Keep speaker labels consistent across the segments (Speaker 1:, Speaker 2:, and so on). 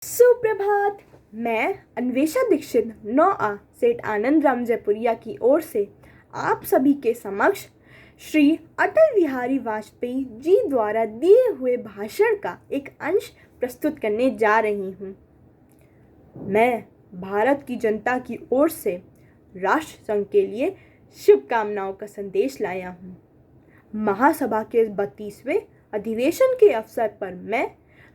Speaker 1: सुप्रभात। मैं अन्वेषा दीक्षित 9A सेठ आनंद राम जयपुरिया की ओर से आप सभी के समक्ष श्री अटल बिहारी वाजपेयी जी द्वारा दिए हुए भाषण का एक अंश प्रस्तुत करने जा रही हूँ। मैं भारत की जनता की ओर से राष्ट्र संघ के लिए शुभकामनाओं का संदेश लाया हूँ। महासभा के 32वें अधिवेशन के अवसर पर मैं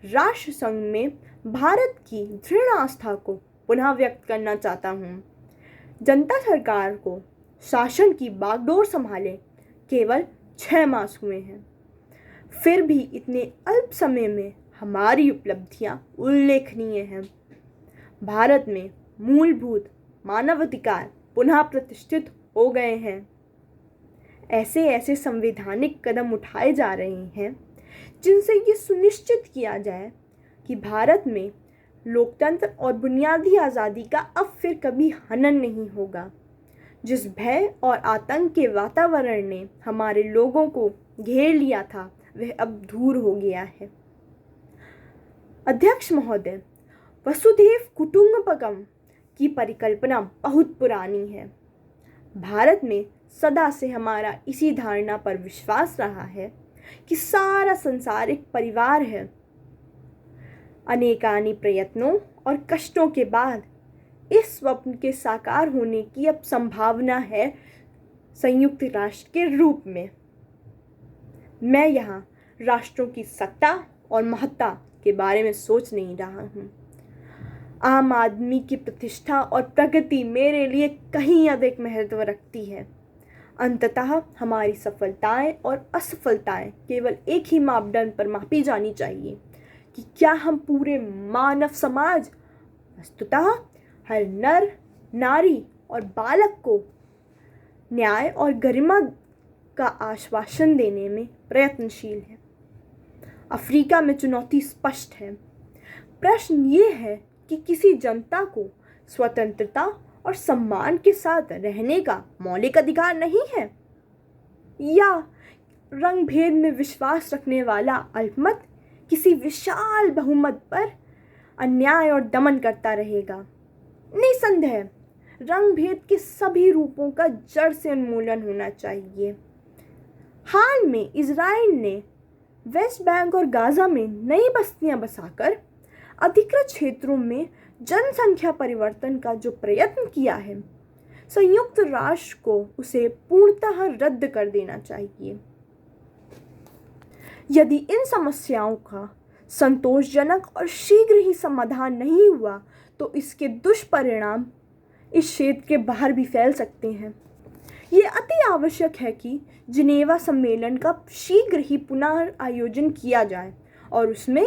Speaker 1: राष्ट्र संघ में भारत की दृढ़ आस्था को पुनः व्यक्त करना चाहता हूँ। जनता सरकार को शासन की बागडोर संभाले केवल 6 मास हुए हैं, फिर भी इतने अल्प समय में हमारी उपलब्धियाँ उल्लेखनीय हैं। भारत में मूलभूत मानवाधिकार पुनः प्रतिष्ठित हो गए हैं। ऐसे ऐसे संवैधानिक कदम उठाए जा रहे हैं जिनसे ये सुनिश्चित किया जाए कि भारत में लोकतंत्र और बुनियादी आज़ादी का अब फिर कभी हनन नहीं होगा। जिस भय और आतंक के वातावरण ने हमारे लोगों को घेर लिया था वह अब दूर हो गया है। अध्यक्ष महोदय, वसुधैव कुटुंबकम की परिकल्पना बहुत पुरानी है। भारत में सदा से हमारा इसी धारणा पर विश्वास रहा है कि सारा संसार एक परिवार है। अनेकानी प्रयत्नों और कष्टों के बाद इस स्वप्न के साकार होने की अब संभावना है संयुक्त राष्ट्र के रूप में। मैं यहाँ राष्ट्रों की सत्ता और महत्ता के बारे में सोच नहीं रहा हूँ। आम आदमी की प्रतिष्ठा और प्रगति मेरे लिए कहीं अधिक महत्व रखती है। अंततः हमारी सफलताएं और असफलताएं केवल एक ही मापदंड पर मापी जानी चाहिए कि क्या हम पूरे मानव समाज, वस्तुतः हर नर, नारी और बालक को न्याय और गरिमा का आश्वासन देने में प्रयत्नशील है। अफ्रीका में चुनौती स्पष्ट है। प्रश्न ये है कि किसी जनता को स्वतंत्रता और सम्मान के साथ रहने का मौलिक अधिकार नहीं है, या रंग भेद में विश्वास रखने वाला अल्पमत किसी विशाल बहुमत पर अन्याय और दमन करता रहेगा। निसंदेह रंग भेद के सभी रूपों का जड़ से उन्मूलन होना चाहिए। हाल में इजराइल ने वेस्ट बैंक और गाजा में नई बस्तियां बसाकर अधिकृत क्षेत्रों में जनसंख्या परिवर्तन का जो प्रयत्न किया है, संयुक्त राष्ट्र को उसे पूर्णतः रद्द कर देना चाहिए। यदि इन समस्याओं का संतोषजनक और शीघ्र ही समाधान नहीं हुआ तो इसके दुष्परिणाम इस क्षेत्र के बाहर भी फैल सकते हैं। ये अति आवश्यक है कि जिनेवा सम्मेलन का शीघ्र ही पुनः आयोजन किया जाए और उसमें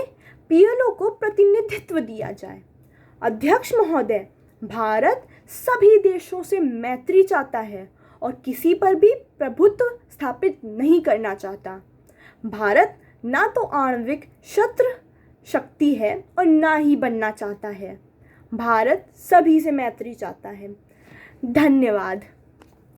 Speaker 1: पीएलओ को प्रतिनिधित्व दिया जाए। अध्यक्ष महोदय, भारत सभी देशों से मैत्री चाहता है और किसी पर भी प्रभुत्व स्थापित नहीं करना चाहता। भारत ना तो आणविक शस्त्र शक्ति है और ना ही बनना चाहता है। भारत सभी से मैत्री चाहता है। धन्यवाद।